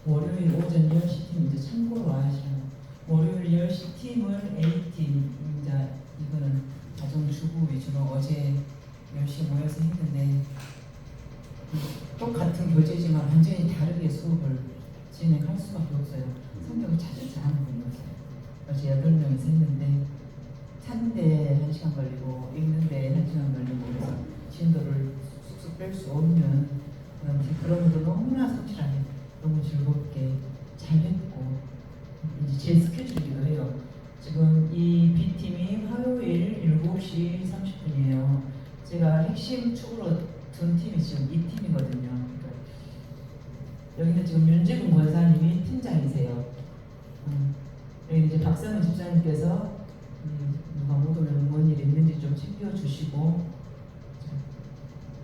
월요일 오전 10시 팀 이제 참고로 아시면 월요일 10시 팀을 A팀 이제 이거는 가정주부 위주로 어제 10시에 모여서 했는데 똑같은 교재지만 완전히 다르게 수업을 진행할 수밖에 없어요. 성경을 찾을 줄 아는 분이 없어요. 어제 8명이서 했는데 찾는데 1시간 걸리고 읽는데 1시간 걸리고 그래서 진도를 쑥쑥 뺄 수 없는 그런 것도 너무나 성실하게 너무 즐겁게 잘 했고 이제 제 스케줄이기도 해요. 지금 이 B팀이 화요일 7시 30분이에요. 제가 핵심 축으로 둔 팀이 지금 이 팀이거든요. 그러니까 여기는 지금 윤지근 권사님이 팀장이세요. 여기 이제 박상은 집사님께서 누가 못 오면 뭔 일 있는지 좀 챙겨주시고,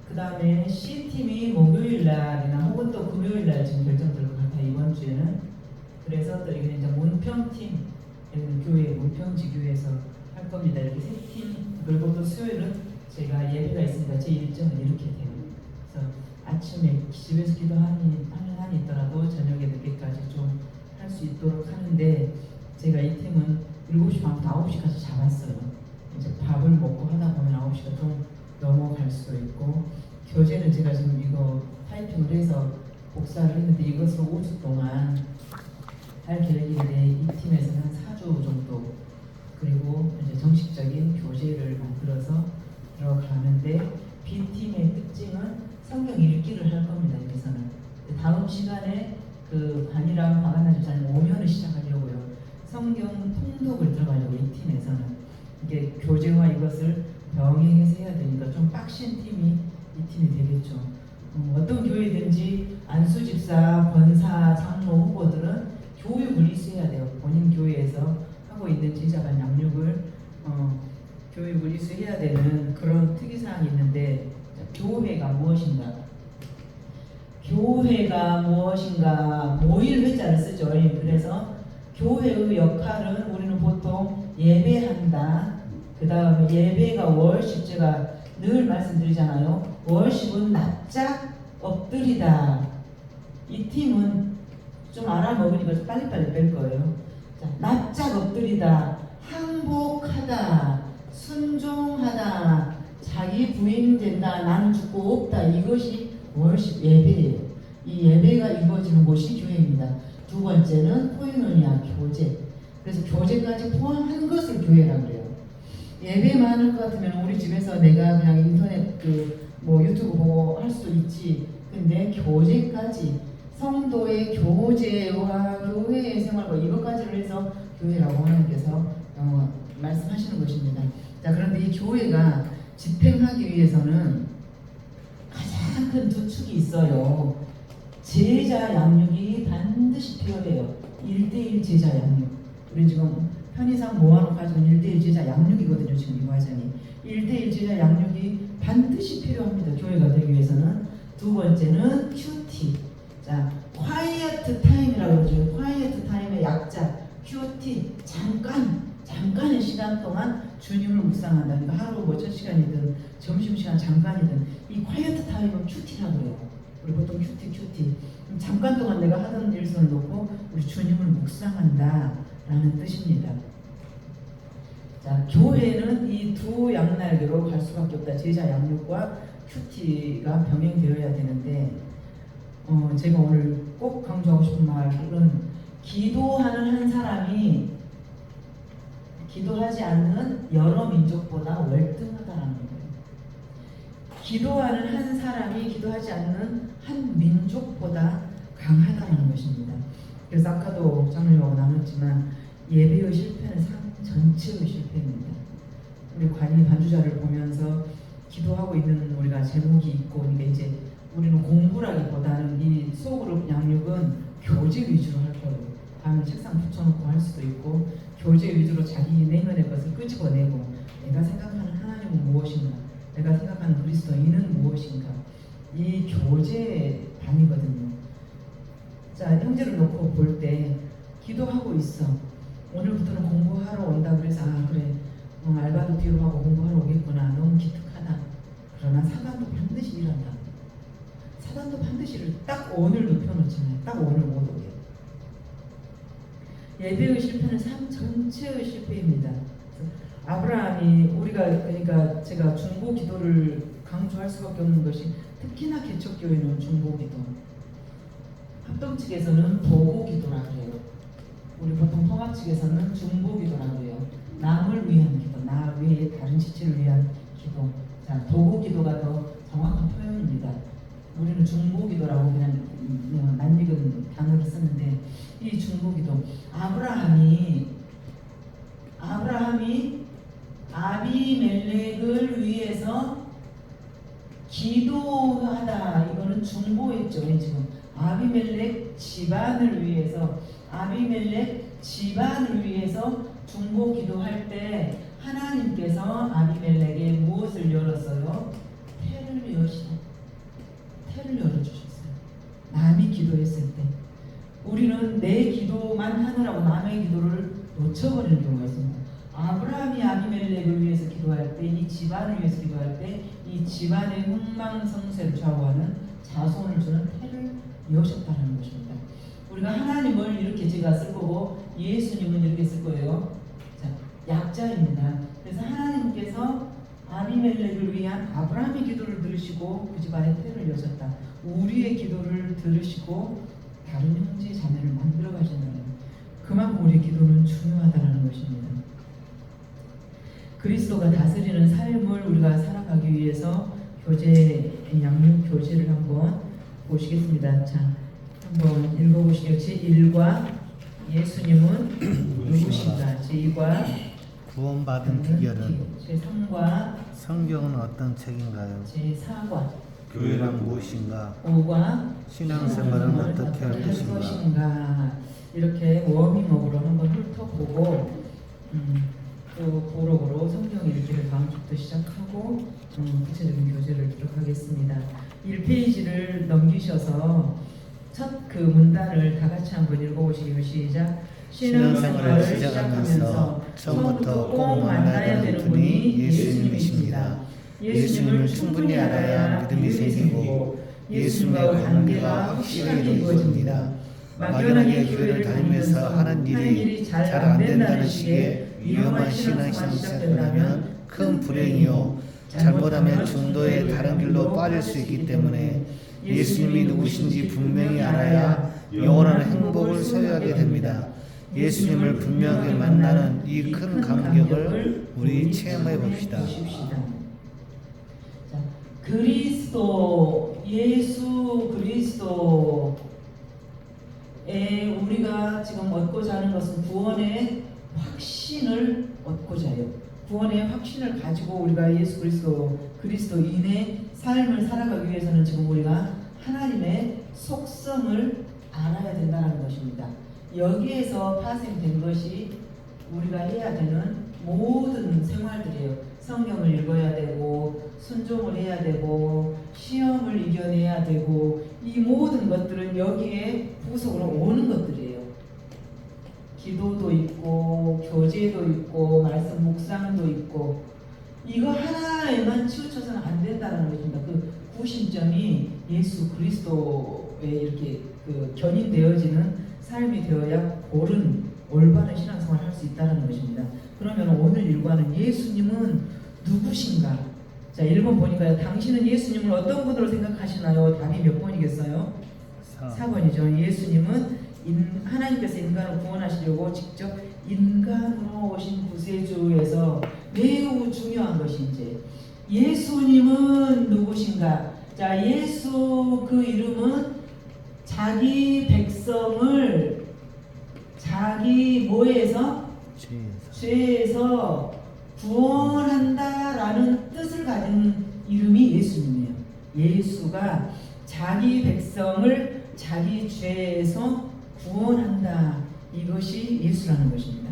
그 다음에 C팀이 목요일날이나 혹은 또 금요일날 지금 결정될 것 같아요. 이번 주에는. 그래서 또 이게 이제 문평팀, 교회 문평지교회에서 할 겁니다. 이렇게 세 팀. 그리고 또 수요일은 제가 예배가 있으니까 제 일정은 이렇게 돼요. 그래서 아침에 집에서 기도하는 한이 있더라도 저녁에 늦게까지 좀 할 수 있도록 하는데, 제가 이 팀은 7시 반부터 9시까지 잡았어요. 이제 밥을 먹고 하다 보면 9시가 좀 넘어갈 수도 있고, 교재는 제가 지금 이거 타이핑을 해서 복사를 했는데 이것을 5주 동안 할 계획인데 이 팀에서는 4주 정도, 그리고 이제 정식적인 교재를 만들어서 들어가는데, B팀의 특징은 성경 읽기를 할 겁니다. 여기서는 다음 시간에 그 관이랑 박한나 집사님 오면을 시작하려고요. 성경 통독을 들어가려고 이 팀에서는. 이게 교재와 이것을 병행해서 해야 되니까 좀 빡신 팀이 이 팀이 되겠죠. 어떤 교회든지 안수 집사, 권사, 장로 후보들은 교육을 이수해야 돼요. 본인 교회에서 하고 있는 제자간 양육을 교육을 이수해야 되는 그런 특이사항이 있는데, 교회가 무엇인가? 교회가 무엇인가? 모일 회자를 쓰죠. 그래서 교회의 역할은 우리는 보통 예배한다. 그 다음에 예배가 월십, 제가 늘 말씀드리잖아요. 월십은 납작 엎드리다. 이 팀은 좀 알아먹으니까 좀 빨리빨리 뺄 거예요. 자, 납작 엎드리다, 항복하다, 순종하다, 자기 부인된다, 나는 죽고 없다. 이것이 월십 예배예요. 이 예배가 이루어지는 곳이 교회입니다. 두 번째는 코이노니아 교제. 그래서 교제까지 포함한 것을 교회라고 그래요. 예배만 할 것 같으면 우리 집에서 내가 그냥 인터넷 뭐 유튜브 보고 할 수도 있지. 근데 교제까지, 성도의 교제와 교회의 생활과 이것까지를 해서 교회라고 하나님께서 말씀하시는 것입니다. 자, 그런데 이 교회가 집행하기 위해서는 가장 큰 두 축이 있어요. 제자 양육이 반드시 필요해요. 1대1 제자 양육. 우리 지금 편의상 모아놓고 가지고 1대1 제자 양육이거든요. 지금 이 과정이 1대1 제자 양육이 반드시 필요합니다. 교회가 되기 위해서는. 두 번째는 큐티. 자, quiet time이라고 그러죠. quiet time의 약자 큐티. 잠깐의 시간 동안 주님을 묵상한다. 그러니까 하루 뭐 첫 시간이든 점심시간 잠깐이든 이 quiet time은 큐티라고 해요. 우리 보통 큐티. 잠깐 동안 내가 하던 일선을 놓고 우리 주님을 묵상한다 라는 뜻입니다. 자, 교회는 이 두 양날개로 갈 수밖에 없다. 제자 양육과 큐티가 병행되어야 되는데, 제가 오늘 꼭 강조하고 싶은 말은, 기도하는 한 사람이 기도하지 않는 여러 민족보다 월등하다라는 거예요. 기도하는 한 사람이 기도하지 않는 한 민족보다 강하다는 것입니다. 그래서 아까도 장로님하고 나눴지만 예배의 실패는 삶 전체의 실패입니다. 우리 관이 반주자를 보면서 기도하고 있는 우리가 제목이 있고, 그러니까 이제 우리는 공부라기보다는 이 소그룹 양육은 교제 위주로 할 거예요. 다음에 책상 붙여놓고 할 수도 있고, 교제 위주로 자기 내면의 것을 끄집어내고, 내가 생각하는 하나님은 무엇인가, 내가 생각하는 그리스도인은 무엇인가, 이 교제 반이거든요. 자, 형제를 놓고 볼 때 기도하고 있어. 오늘부터는 공부하러 온다 그래서 그래, 알바도 뒤로 하고 공부하러 오겠구나. 너무 기특하다. 그러나 사단도 반드시 일한다. 사단도 반드시 딱 오늘 눕혀놓잖아요. 딱 오늘 못 오게. 예배의 실패는 삶 전체의 실패입니다. 아브라함이 우리가 그러니까 제가 중보 기도를 강조할 수밖에 없는 것이 특히나 개척교회는 중보 기도. 합동 측에서는 도고 기도라고 해요. 우리 보통 통합 측에서는 중보 기도라고 해요. 남을 위한 기도, 나 외에 다른 지체를 위한 기도. 자, 도고 기도가 더 정확한 표현입니다. 우리는 중보 기도라고 그냥 낯익은 단어를 쓰는데 이 중보 기도 아브라함이 아비멜렉을 위해서 기도하다 이거는 중보했죠. 지금 아비멜렉 집안을 위해서 중보 기도할 때 하나님께서 아비멜렉에 무엇을 열었어요? 태를 열어주셨어요. 남이 기도했을 때 우리는 내 기도만 하느라고 남의 기도를 놓쳐버리는 경우가 있습니다. 아브라함이 아비멜렉을 위해서 기도할 때, 이 집안을 위해서 기도할 때, 이 집안의 흥망성쇠를 좌우하는 자손을 주는 태를 여셨다는 것입니다. 우리가 하나님을 이렇게 제가 쓸 거고 예수님은 이렇게 쓸 거예요. 자, 약자입니다. 그래서 하나님께서 아비멜렉을 위한 아브라함의 기도를 들으시고 그 집안의 태를 여셨다. 우리의 기도를 들으시고 다른 형제 자매를 만들어 가신다는 그만큼 우리의 기도는 중요하다는 것입니다. 그리스도가 다스리는 삶을 우리가 살아가기 위해서 양육 교제를 한번 보시겠습니다. 자, 한번 읽어보시죠. 제1과 예수님은 누구신가? 제2과 구원받은 비결은 제3과 성경은 어떤 책인가요? 제4과 교회란 무엇인가? 5과 신앙생활은 어떻게 할 것인가? 이렇게 워밍업으로 한번 훑어보고 또 부록으로 성경 읽기를 다음 주부터 시작하고 구체적인 교재를 기록하겠습니다. 1페이지를 넘기셔서 첫 그 문단을 다 같이 한번 읽어보시기로 시작. 신앙생활을 시작하면서 처음부터 꼭 만나야 되는 분이 예수님이십니다. 예수님을 충분히 알아야 믿음이 생기고 예수님과의 관계가 확실하게 이루어집니다. 막연하게 교회를 다니면서 하는 일이 잘 안 된다는 식의 위험한 신앙생활이 시작된다면 큰 불행이요 잘못하면 중도의 다른 길로 빠질 수 있기 때문에 예수님이 누구신지 분명히 알아야 영원한 행복을 소유하게 됩니다. 예수님을 분명하게 만나는 이 큰 감격을 우리 체험해 봅시다. 예수 그리스도에 우리가 지금 얻고자 하는 것은 구원의 확신을 얻고자 해요. 구원의 확신을 가지고 우리가 예수 그리스도인의 삶을 살아가기 위해서는 지금 우리가 하나님의 속성을 알아야 된다는 것입니다. 여기에서 파생된 것이 우리가 해야 되는 모든 생활들이에요. 성경을 읽어야 되고 순종을 해야 되고 시험을 이겨내야 되고 이 모든 것들은 여기에 부속으로 오는 것들이에요. 기도도 있고 교제도 있고 말씀 묵상도 있고 이거 하나에만 치우쳐서는 안 된다는 것입니다. 그 구심점이 예수 그리스도에 이렇게 그 견인되어지는 삶이 되어야 옳은 올바른 신앙생활을 할 수 있다는 것입니다. 그러면 오늘 일과는 예수님은 누구신가? 자, 1번 보니까요. 당신은 예수님을 어떤 분으로 생각하시나요? 답이 몇 번이겠어요? 4번이죠. 예수님은 하나님께서 인간을 구원하시려고 직접 인간으로 오신 구세주에서 매우 중요한 것이 이제 예수님은 누구신가? 자, 예수 그 이름은 자기 백성을 자기 뭐에서? 죄에서 구원한다라는 뜻을 가진 이름이 예수님이에요. 예수가 자기 백성을 자기 죄에서 구원한다. 이것이 예수라는 것입니다.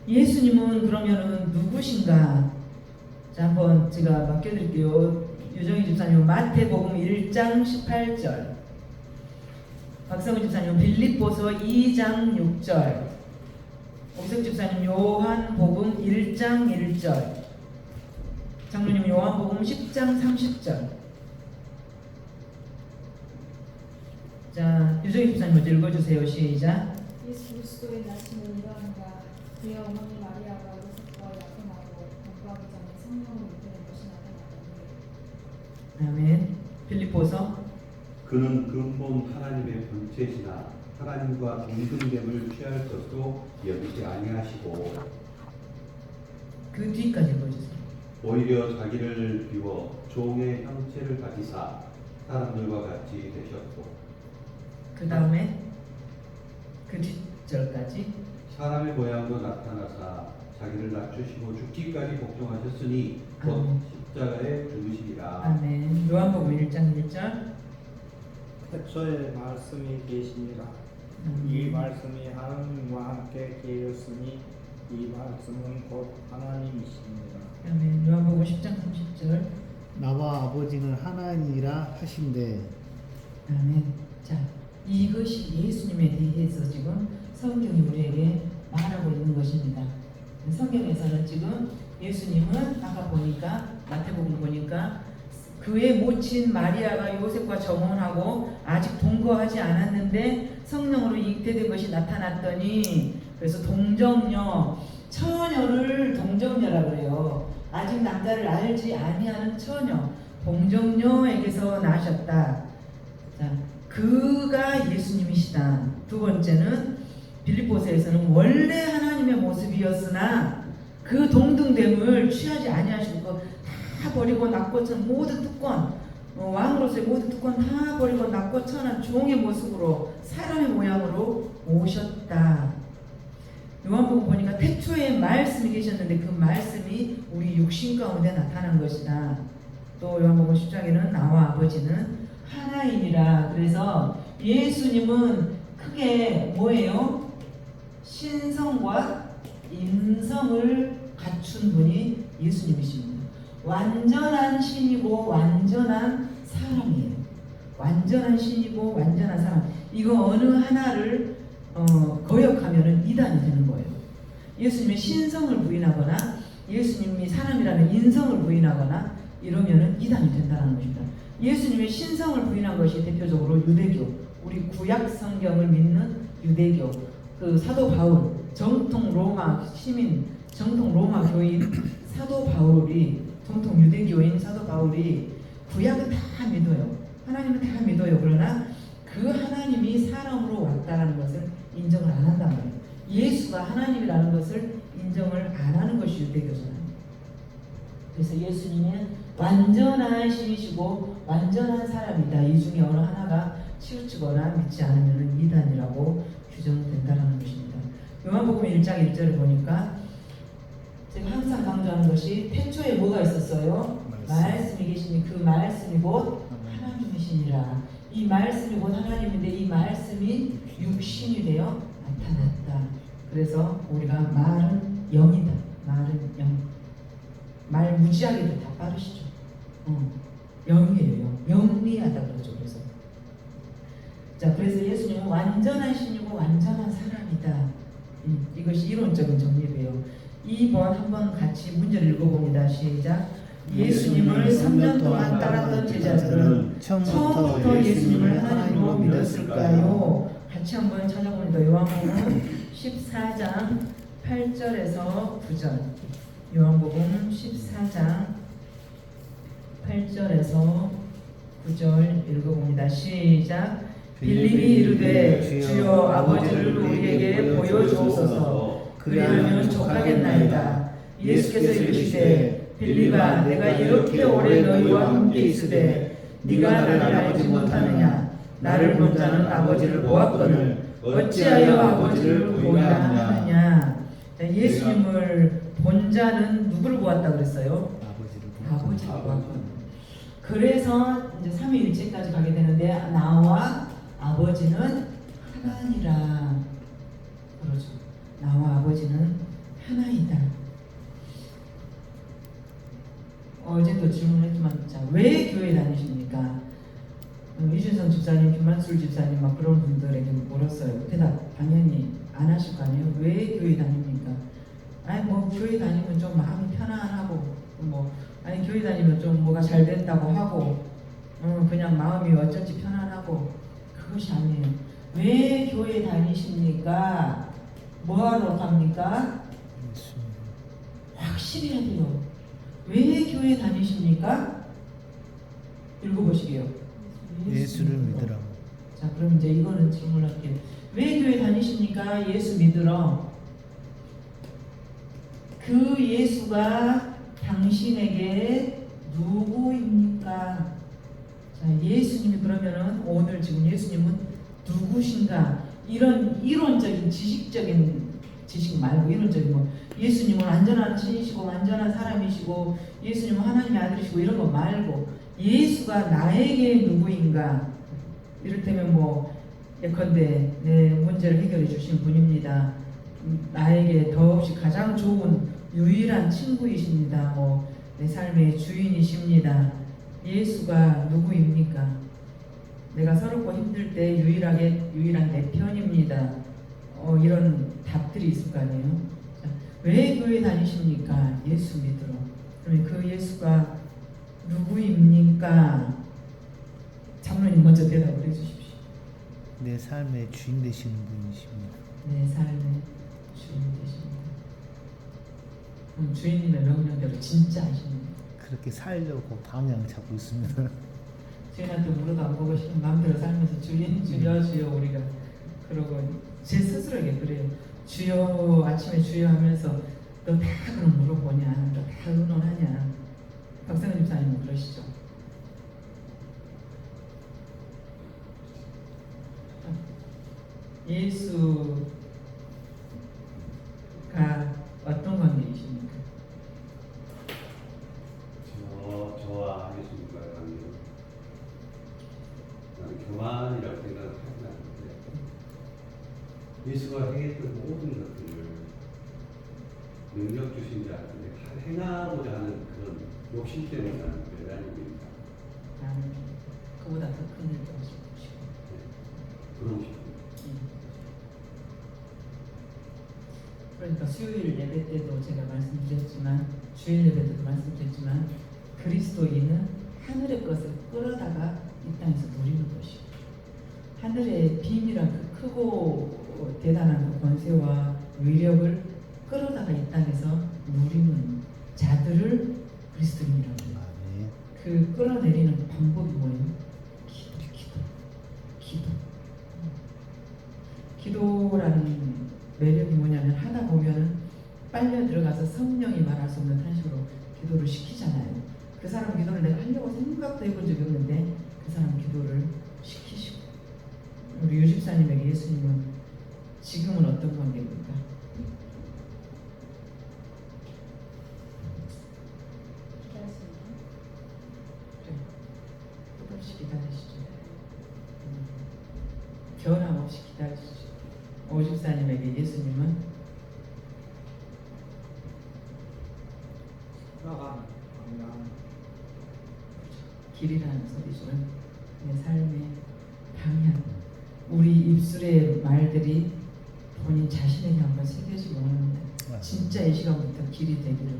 예수님은 그러면은 누구신가? 자, 한번 제가 맡겨드릴게요. 유정희 집사님 마태복음 1장 18절, 박성우 집사님 빌립보서 2장 6절, 옥석 집사님 요한복음 1장 1절, 장로님 요한복음 10장 30절. 자, 유정희 집사님 먼저 읽어주세요. 시작. 예수 그리스도의 낳으심은 이러한가. 그의 어머니 마리아가 요셉과 약혼하고 공부하기 전에 성령으로 잉태된 것이 나타났더니. 아멘. 빌립보서 그는 근본 하나님의 본체시나 하나님과 동등됨을 취할 것으로 여기지 아니하시고 그 뒤까지 보여주세요. 오히려 자기를 비워 종의 형체를 가지사 사람들과 같이 되셨고 그 다음에 그 뒷절까지 사람의 모양으로 나타나사 자기를 낮추시고 죽기까지 복종하셨으니 곧 십자가에 죽으시리라. 아멘. 요한복음 1장 1절. 태초에 말씀이 계시니라. 이 말씀이 하나님과 함께 계셨으니 이 말씀은 곧 하나님이시니라. 아멘. 요한복음 10장 30절. 나와 아버지는 하나니라 하신대. 아멘. 자, 이것이 예수님에 대해서 지금 성경이 우리에게 말하고 있는 것입니다. 성경에서는 지금 예수님은 아까 보니까 마태복음 보니까 그의 모친 마리아가 요셉과 정혼하고 아직 동거하지 않았는데 성령으로 잉태된 것이 나타났더니 그래서 동정녀 처녀를 동정녀라 그래요. 아직 남자를 알지 아니하는 처녀 동정녀에게서 나셨다. 자, 그가 예수님이시다. 두 번째는 빌립보서에서는 원래 하나님의 모습이었으나 그 동등됨을 취하지 아니하시고 다 버리고 낮고 천 모든 특권 왕으로서의 모든 특권 다 버리고 낮고 천한 종의 모습으로 사람의 모양으로 오셨다. 요한복음 보니까 태초에 말씀이 계셨는데 그 말씀이 우리 육신 가운데 나타난 것이다. 또 요한복음 10장에는 나와 아버지는 하나이니라. 그래서 예수님은 크게 뭐예요? 신성과 인성을 갖춘 분이 예수님이십니다. 완전한 신이고 완전한 사람이에요. 완전한 신이고 완전한 사람. 이거 어느 하나를 거역하면은 이단이 되는 거예요. 예수님의 신성을 부인하거나 예수님이 사람이라는 인성을 부인하거나 이러면은 이단이 된다는 것입니다. 예수님의 신성을 부인한 것이 대표적으로 유대교, 우리 구약 성경을 믿는 유대교, 그 사도 바울, 정통 로마 시민, 정통 로마 교인 사도 바울이, 정통 유대교인 사도 바울이 구약은 다 믿어요. 하나님은 다 믿어요. 그러나 그 하나님이 사람으로 왔다라는 것을 인정을 안 한단 말이에요. 예수가 하나님이라는 것을 인정을 안 하는 것이 유대교잖아요. 그래서 예수님은 완전한 신이시고 완전한 사람이다. 이 중에 어느 하나가 치우치거나 믿지 않으면 이단이라고 규정된다는 것입니다. 요한복음 1장 1절을 보니까 제가 항상 강조하는 것이 태초에 뭐가 있었어요? 말씀이 계시니 그 말씀이 곧 하나님이시니라. 이 말씀이 곧 하나님인데 이 말씀이 육신이 되어 나타났다. 그래서 우리가 말은 영이다. 말은 영. 말 무지하게도 다 빠르시죠. 영이에요. 영리하다 그러죠. 그래서 자, 그래서 예수님은 완전한 신이고 완전한 사람이다. 이것이 이론적인 정리예요. 2번 한번 같이 문제를 읽어봅니다. 시작. 예수님을 3년 동안 따랐던 제자들은 처음부터 예수님을 하나님으로 믿었을까요? 같이 한번 찾아봅니다. 요한복음 14장 8절에서 9절. 요한복음 14장 8절에서 9절 읽어봅니다. 시작. 빌립이 이르되 주여 아버지를 우리에게 보여주옵소서. 그리하면 족하겠나이다. 예수께서 이르시되 빌립아 내가 이렇게 오래 너희와 함께 있으되 네가 나를 알지 못하느냐. 나를 본 자는 아버지를 보았거늘 어찌하여 아버지를 보이라 하느냐. 예수님을 본 자는 누구를 보았다 그랬어요? 아버지를 보았거늘. 그래서 이제 삼위일체까지 가게 되는데 나와 아버지는 하나니라 그러죠. 나와 아버지는 하나이다. 어제도 질문했지만 자, 왜 교회 다니십니까? 이준성 집사님, 김만술 집사님 막 그런 분들에게 물었어요. 대답 당연히 안 하실 거 아니에요? 왜 교회 다닙니까? 아니 뭐 교회 다니면 좀 마음이 편안하고 뭐 아니 교회 다니면 좀 뭐가 잘 된다고 하고 그냥 마음이 어쩐지 편안하고 그것이 아니에요. 왜 교회 다니십니까? 뭐하러 갑니까? 예수 확실히 해야 돼요. 왜 교회 다니십니까? 읽어보시게요. 예수를 믿으라. 자, 그럼 이제 이거는 질문할게요. 왜 교회 다니십니까? 예수 믿으러. 그 예수가 당신에게 누구입니까? 자, 예수님이 그러면은 오늘 지금 예수님은 누구신가? 이런 이론적인 지식적인 지식 말고 이론적인 뭐 예수님은 완전한 신이시고 완전한 사람이시고 예수님은 하나님의 아들이시고 이런 거 말고 예수가 나에게 누구인가? 이를테면 뭐 예컨대 내 문제를 해결해 주신 분입니다. 나에게 더없이 가장 좋은 유일한 친구이십니다. 뭐 내 삶의 주인이십니다. 예수가 누구입니까? 내가 서럽고 힘들 때 유일한 내 편입니다. 이런 답들이 있을 거 아니에요. 자, 왜 교회 다니십니까? 예수 믿으러. 그러면 그 예수가 누구입니까? 장로님 먼저 대답을 해주십시오. 내 삶의 주인 되시는 분이십니다. 내 삶의 주인 되십니다. 주인님의 명령대로 진짜 하십니다. 그렇게 살려고 방향을 잡고 있습니다. 주인한테 물어도 안 보고 싶으면 마음대로 살면서 주인 주여 우리가 그러고 제 스스로에게 그래요. 주여 아침에 주여 하면서 너 다 그럼 물어보냐? 너 다 의논하냐? 박상현 집사님은 그러시죠? 예수가 어떤 관계이십니까? 저와 예수님과의 관계는 나는 교만이라고 생각을 하지 않는데 예수가 행했던 모든 것들을 능력 주신 자한테 행하고자 하는 그런 욕심 때문에 나는 매달립니다. 나는 그보다 더 큰 일도 하고 싶고 그러고 싶습니다. 그러니까 수요일 예배 때도 제가 말씀드렸지만 주일 예배 때도 말씀드렸지만 그리스도인은 하늘의 것을 끌어다가 이 땅에서 누리는 것이고 하늘의 비밀한 그 크고 대단한 그 권세와 위력을 끌어다가 이 땅에서 누리는 자들을 그리스도인이라고 해요. 아멘. 그 끌어내리는 방법이 뭐예요? 기도라는 매력이 뭐냐면 하다 보면은 빨려 들어가서 성령이 말할 수 없는 탄식으로 기도를 시키잖아요. 그 사람 기도를 내가 하려고 생각도 해본 적이 없는데 그 사람 기도를 시키시고 우리 유집사님에게 예수님은 지금은 어떤 관계입니까? 기다리시나요? 그래, 끝없이 기다리시죠. 변함없이 기다리시죠. 오집사님에게 예수님은 나가는 길이라는 소리죠. 내 삶의 방향. 우리 입술의 말들이 본인 자신에게 한번 새겨지기 원합니다. 진짜 이 시간부터 길이 되기를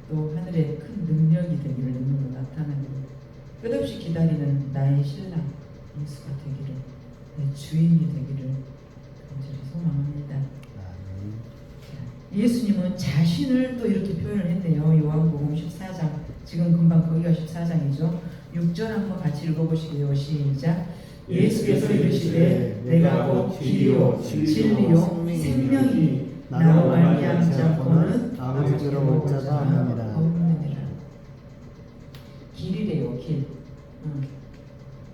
또 하늘의 큰 능력이 되기를 눈으로 나타나기를 끝없이 기다리는 나의 신랑 예수가 되기를 내 주인이 되기를 간절히 소망합니다. 예수님은 자신을 또 이렇게 표현을 했네요. 요한복음 14장 지금 금방 거기가 14장이죠. 6절 한번 같이 읽어보시게요. 시작. 예수께서 이르시되 내가 곧 길이요 진리요 생명이니 나로 말미암지 않고는 아버지께로 올 자가 없느니라. 길이래요. 길.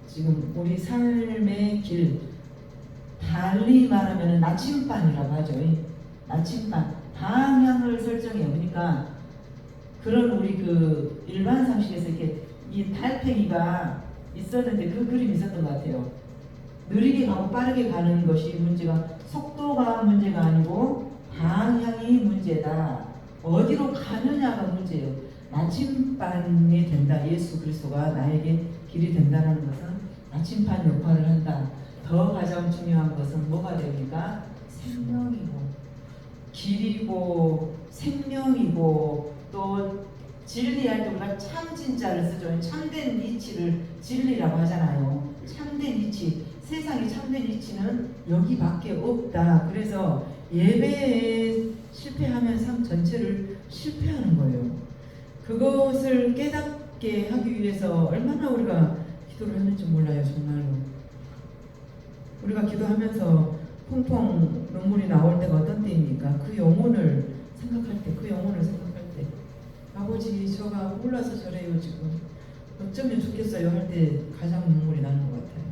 지금 우리 삶의 길 달리 말하면 나침반이라고 하죠. 나침반 방향을 설정해요. 그러니까 그런 우리 그 일반 상식에서 이렇게 이 달팽이가 있었는데 그 그림이 있었던 것 같아요. 느리게 가고 빠르게 가는 것이 문제가 속도가 문제가 아니고 방향이 문제다. 어디로 가느냐가 문제예요. 나침반이 된다. 예수 그리스도가 나에게 길이 된다는 것은 나침반 역할을 한다. 더 가장 중요한 것은 뭐가 됩니까? 생명이고 길이고 생명이고 또 진리할 때 우리가 참 진짜를 쓰죠. 참된 이치를 진리라고 하잖아요. 참된 이치 세상에 참된 이치는 여기밖에 없다. 그래서 예배에 실패하면 삶 전체를 실패하는 거예요. 그것을 깨닫게 하기 위해서 얼마나 우리가 기도를 하는지 몰라요. 정말로 우리가 기도하면서 펑펑 눈물이 나올 때가 어떤 때입니까? 그 영혼을 생각할 때, 그 영혼을 생각할 때 아버지 저가 몰라서 저래요 지금 어쩌면 좋겠어요 할 때 가장 눈물이 나는 것 같아요.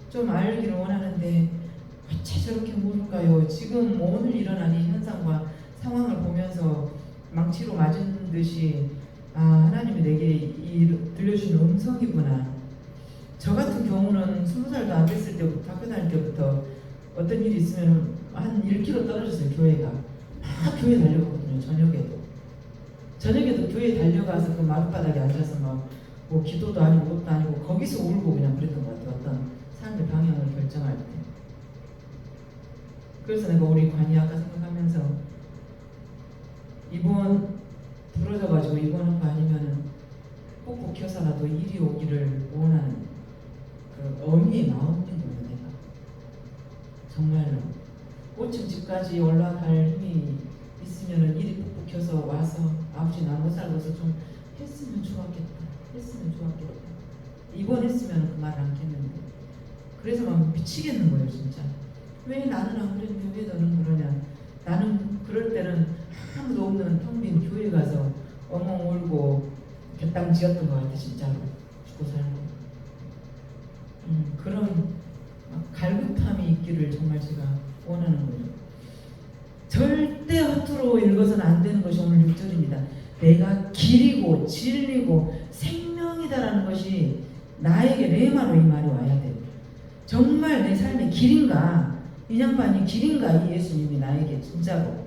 좀 알기를 원하는데 어째 저렇게 모를까요? 지금 오늘 일어난 이 현상과 상황을 보면서 망치로 맞은 듯이 하나님이 내게 들려주는 음성이구나. 저 같은 경우는 20살도 안 됐을 때부터 학교 다닐 때부터 어떤 일이 있으면 한 1km 떨어졌어요. 교회가 막 교회 달려갔거든요. 저녁에도 교회 달려가서 그 마룻바닥에 앉아서 뭐 기도도 아니고 것도 아니고 거기서 울고 그냥 그랬던 것 같아요. 어떤 삶의 방향을 결정할 때. 그래서 내가 우리 관이 아까 생각하면서 이번 부러져가지고 입원한 거 아니면은 꼭꼭 켜서라도 일이 오기를 원하는 그 어미의 마음인 거예요. 내가 정말로 5층 집까지 올라갈 힘이 있으면은 일이 꼭꼭 켜서 와서 아버지 나 못 살고서 좀 했으면 좋았겠다. 입원했으면 그 말을 않겠는데 그래서 막 미치겠는 거예요. 진짜 왜 나는 안 그랬는데 왜 너는 그러냐. 나는 그럴 때는 아무도 없는 텅 빈 교회 가서 엉엉 울고 곁당 지었던 것 같아. 진짜로 죽고 살고 그런 갈급함이 있기를 정말 제가 원하는 거죠. 절대 허투루 읽어서는 안 되는 것이 오늘 6절입니다. 내가 길이고 진리고 생명이다라는 것이 나에게 레마로 이 말이 와야 돼요. 정말 내 삶의 길인가? 이 양반이 길인가? 이 예수님이 나에게 진짜로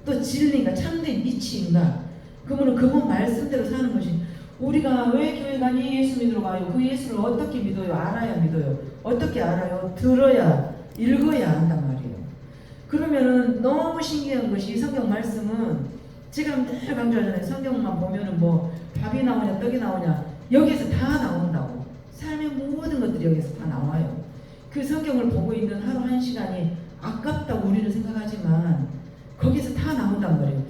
또 진리인가? 참된 이치인가? 그러면 그분 말씀대로 사는 것이 우리가 왜 교회 가니? 예수 믿으러 가요. 그 예수를 어떻게 믿어요? 알아야 믿어요. 어떻게 알아요? 들어야 읽어야 안단 말이에요. 그러면은 너무 신기한 것이 성경 말씀은 제가 늘 강조하잖아요. 성경만 보면은 뭐 밥이 나오냐 떡이 나오냐 여기에서 다 나온다고. 삶의 모든 것들이 여기서 다 나와요. 그 성경을 보고 있는 하루 한 시간이 아깝다고 우리는 생각하지만 거기서 다 나온단 말이에요.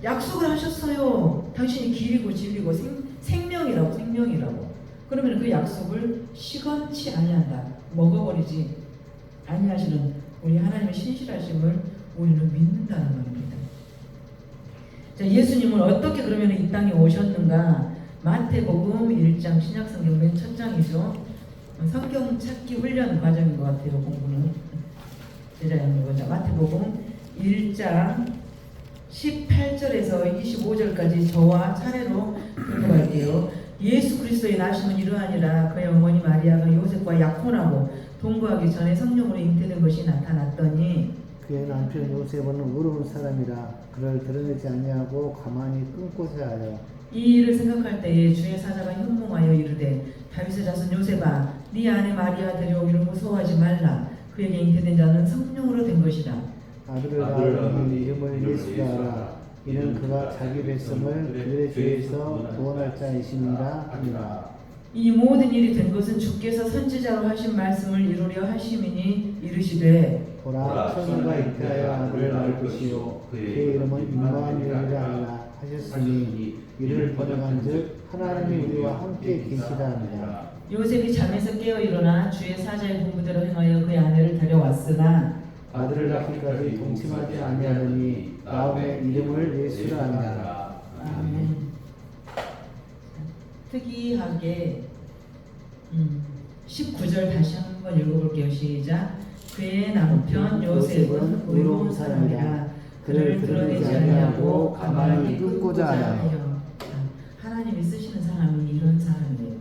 약속을 하셨어요. 당신이 길이고 진리고 생명이라고. 그러면 그 약속을 시건치 아니한다. 먹어버리지 아니하시는 우리 하나님의 신실하심을 우리는 믿는다는 말입니다. 자, 예수님은 어떻게 그러면 이 땅에 오셨는가? 마태복음 1장 신약성경 맨 첫 장이죠. 성경 찾기 훈련 과정인 것 같아요. 공부는 제자의 거죠. 마태복음 1장 18절에서 25절까지 저와 차례로 읽어갈게요. 예수 그리스도의 나심은 이러하니라. 그의 어머니 마리아가 요셉과 약혼하고 동거하기 전에 성령으로 잉태된 것이 나타났더니 그의 남편 요셉은 의로운 사람이라 그를 드러내지 아니하고 가만히 끊고자 하여 이 일을 생각할 때에 주의 사자가 현몽하여 이르되 다윗의 자손 요셉아 네 아내 마리아 데려오기를 무서워하지 말라. 그에게 잉태된 자는 성령으로 된 것이라. 아들을 낳은 이름을 예수라 하라. 이는 그가 자기 백성을 그들의 죄에서 구원할 자이심이라 하니라. 이 모든 일이 된 것은 주께서 선지자로 하신 말씀을 이루려 하심이니 이르시되 보라 처녀가 잉태하여 아들을 낳을 것이요 그의 이름은 임마누엘이라 하니라 하셨으니 이를 번역한즉 하나님이 우리와 함께 계시다 하니라. 요셉이 잠에서 깨어 일어나 주의 사자의 분부대로 행하여 그의 아내를 데려왔으나 아들을 낳기까지 동침하지 아니하더니 다음에 이름을 예수라 하니라. 아멘. 특이하게 19절 다시 한번 읽어볼게요. 시작. 그의 남편 요셉은 의로운 사람이라 그를 드러내지 아니하고 가만히 끊고자 하여. 하나님이 쓰시는 사람이 이런 사람이에요.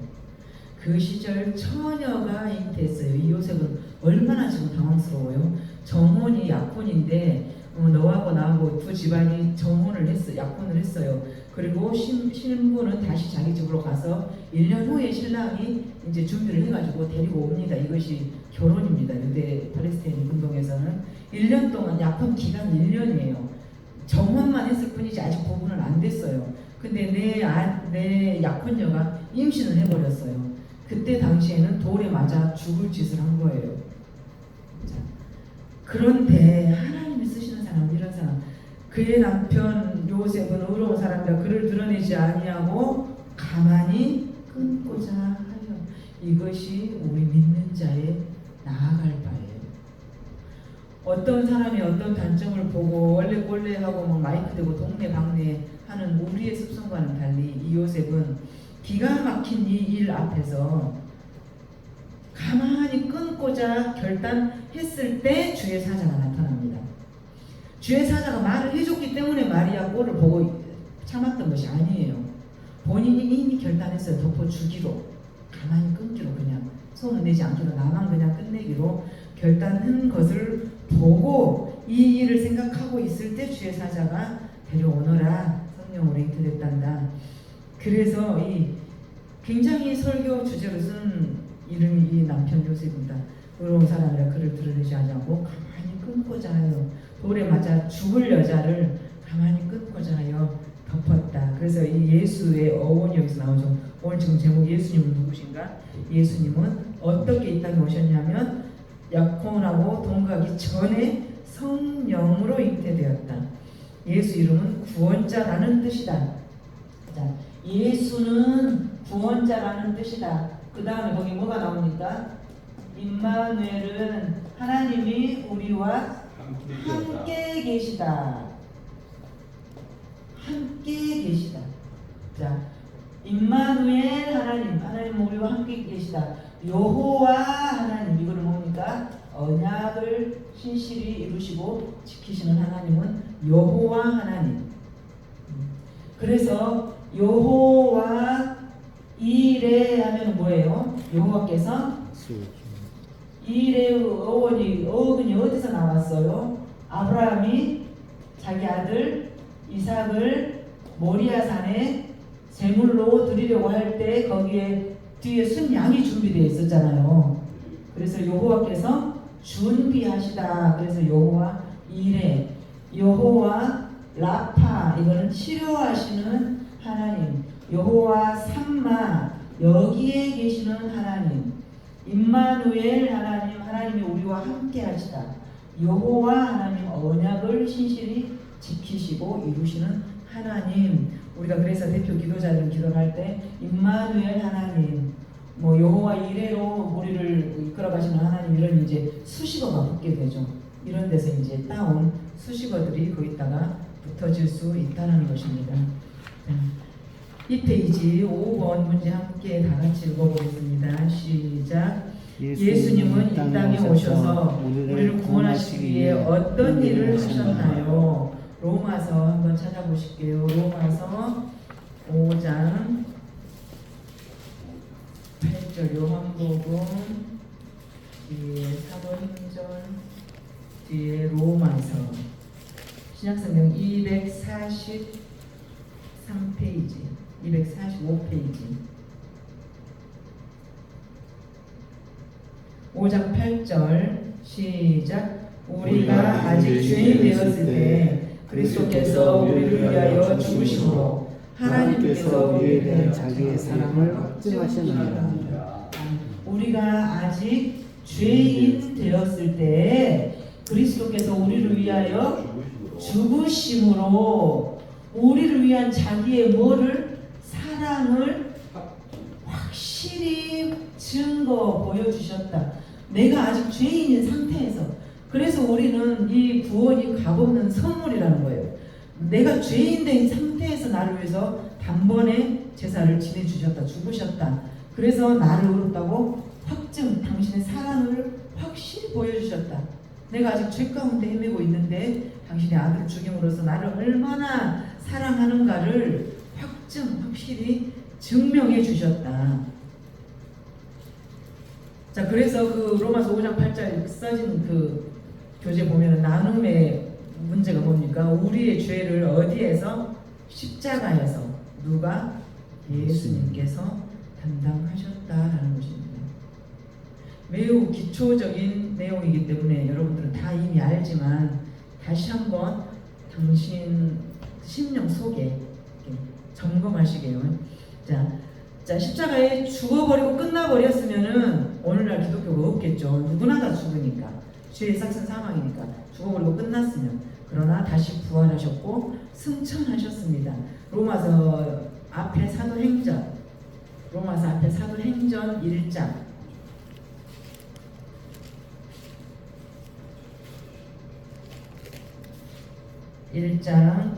그 시절 처녀가 잉태했어요. 이 요셉은 얼마나 지금 당황스러워요. 정혼이 약혼인데 너하고 나하고 두 집안이 정혼을 했어요. 약혼을 했어요. 그리고 신부는 다시 자기 집으로 가서 1년 후에 신랑이 이제 준비를 해가지고 데리고 옵니다. 이것이 결혼입니다. 유대 팔레스타인 운동에서는 1년 동안 약혼 기간 1년이에요. 정혼만 했을 뿐이지 아직 부부는 안 됐어요. 근데 내 약혼녀가 임신을 해버렸어요. 그때 당시에는 돌에 맞아 죽을 짓을 한 거예요. 자, 그런데 하나님이 쓰시는 사람, 이런 사람, 그의 남편 요셉은 의로운 사람이라 그를 드러내지 아니하고 가만히 끊고자 하여. 이것이 우리 믿는 자의 나아갈 바예요. 어떤 사람이 어떤 단점을 보고 원래하고 막 마이크 대고 동네 방네 하는 우리의 습성과는 달리 이 요셉은 기가 막힌 이 일 앞에서 가만히 끊고자 결단했을 때 주의 사자가 나타납니다. 주의 사자가 말을 해줬기 때문에 마리아 꼴을 보고 참았던 것이 아니에요. 본인이 이미 결단했어요. 덮어주기로, 가만히 끊기로, 그냥 소문내지 않기로, 나만 그냥 끝내기로 결단한 것을 보고 이 일을 생각하고 있을 때 주의 사자가 데려오너라 성령으로 잉태됐단다. 그래서 이 굉장히 설교 주제로 쓴 이름이 이 남편 요셉입니다. 의로운 사람이라 그를 드러내지 않고 가만히 끊고자 하여. 돌에 맞아 죽을 여자를 가만히 끊고자 하여 덮었다. 그래서 이 예수의 어원이 여기서 나오죠. 오늘 지금 제목 예수님은 누구신가? 예수님은 어떻게 이 땅에 오셨냐면 약혼하고 동거하기 전에 성령으로 잉태되었다. 예수 이름은 구원자라는 뜻이다. 자, 예수는 구원자라는 뜻이다. 그 다음에 거기 뭐가 나옵니까? 임마누엘은 하나님이 우리와 함께 계시다. 함께 계시다. 자, 임마누엘 하나님은 우리와 함께 계시다. 여호와 하나님, 이거는 뭡니까? 언약을 신실히 이루시고 지키시는 하나님은 여호와 하나님. 그래서 여호와 이레 하면 뭐예요? 여호와께서 이레의 어원이 어디서 나왔어요? 아브라함이 자기 아들 이삭을 모리아산에 제물로 드리려고 할 때 거기에 뒤에 순양이 준비되어 있었잖아요. 그래서 여호와께서 준비하시다. 그래서 여호와 이레, 여호와 라파, 이거는 치료하시는 하나님, 여호와 삼마, 여기에 계시는 하나님, 임마누엘 하나님, 하나님이 우리와 함께 하시다. 여호와 하나님, 언약을 신실히 지키시고 이루시는 하나님. 우리가 그래서 대표 기도자들은 기도할 때 임마누엘 하나님, 뭐 여호와 이레로 우리를 이끌어가시는 하나님, 이런 이제 수식어가 붙게 되죠. 이런 데서 이제 따온 수식어들이 거기다가 붙어질 수 있다는 것입니다. 이 페이지 5번 문제 함께 다 같이 읽어보겠습니다. 시작. 예수님은 이 땅에 오셔서 우리를 구원하시기 위해 어떤 일을 하셨나요? 로마서 한번 찾아보실게요. 로마서 5장 8절 요한복음 뒤에 사도행전 뒤에 로마서 신약성경 243페이지 245페이지 5장 8절 시작. 우리가 아직 죄인 되었을 때 그리스도께서 우리를 위하여 죽으심으로 하나님께서 우리에 대한 자기의 사랑을 확증하셨느니라. 우리가 아직 죄인 되었을 때 그리스도께서 우리를 위하여 죽으심으로 우리를 위한 자기의 뭐를? 사랑을 확실히 증거 보여주셨다. 내가 아직 죄인인 상태에서. 그래서 우리는 이 구원이 값없는 선물이라는 거예요. 내가 죄인 된 상태에서 나를 위해서 단번에 제사를 지내주셨다. 죽으셨다. 그래서 나를 의롭다고 확증, 당신의 사랑을 확실히 보여주셨다. 내가 아직 죄 가운데 헤매고 있는데 당신의 아들을 죽임으로써 나를 얼마나 사랑하는가를 확실히 증명해 주셨다. 자, 그래서 그 로마서 5장 8절 써진 그 교재 보면은 나눔의 문제가 뭡니까? 우리의 죄를 어디에서? 십자가에서. 누가? 예수님께서 담당하셨다라는 것입니다. 매우 기초적인 내용이기 때문에 여러분들은 다 이미 알지만 다시 한번 당신 심령 속에 점검하시게요. 자, 자, 십자가에 죽어버리고 끝나버렸으면은 오늘날 기독교가 없겠죠. 누구나 다 죽으니까. 죄의 삭슨 사망이니까. 죽어버리고 끝났으면. 그러나 다시 부활하셨고 승천하셨습니다. 로마서 앞에 사도행전 1장 1장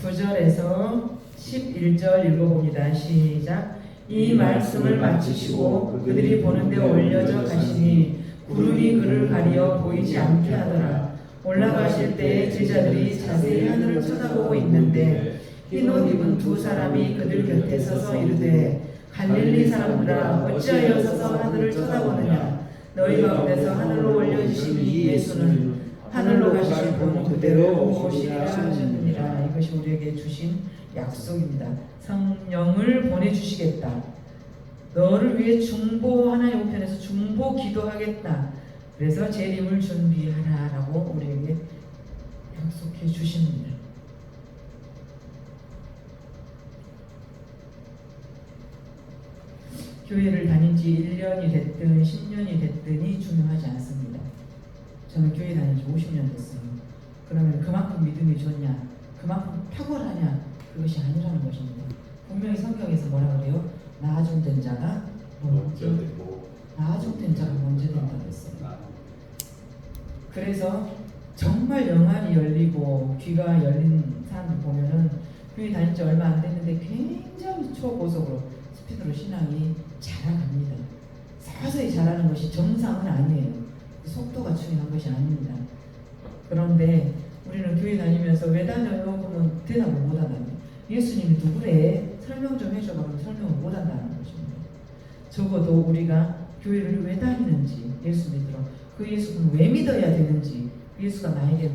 9절에서 11절 읽어봅니다. 시작. 이 말씀을 마치시고 그들이 보는데 올려져 가시니 구름이 그를 가리어 보이지 않게 하더라. 올라가실 때 제자들이 자세히 하늘을 쳐다보고 있는데 흰 옷 입은 두 사람이 그들 곁에 서서 이르되 갈릴리 사람들아 어찌하여 서서 하늘을 쳐다보느냐. 너희 가운데서 하늘로 올려주신 이 예수는 하늘로 가실 분 그대로 오시리라 하셨느니라. 이것이 우리에게 주신 약속입니다. 성령을 보내주시겠다. 너를 위해 중보, 하나님 우편에서 중보 기도하겠다. 그래서 재림을 준비하라라고 우리에게 약속해 주십니다. 교회를 다닌 지 1년이 됐든 10년이 됐든이 중요하지 않습니다. 저는 교회 다닌 지 50년 됐어요. 그러면 그만큼 믿음이 좋냐, 그만큼 탁월하냐, 그것이 아니라는 것입니다. 분명히 성경에서 뭐라 그래요? 나아종된 자가 먼저 되고 나아종된 자가 먼저 된다고 했어요. 그래서 정말 영안이 열리고 귀가 열린 사람들 보면은 교회 다닌 지 얼마 안 됐는데 굉장히 초고속으로 스피드로 신앙이 자라갑니다. 서서히 자라는 것이 정상은 아니에요. 속도가 중요한 것이 아닙니다. 그런데 우리는 교회 다니면서 왜 다녀요? 그러면 대답을 못하다니. 예수님이 누구래? 설명 좀 해줘. 그러면 설명을 못한다는 것입니다. 적어도 우리가 교회를 왜 다니는지, 예수 믿으러 그 예수는 왜 믿어야 되는지, 예수가 나에게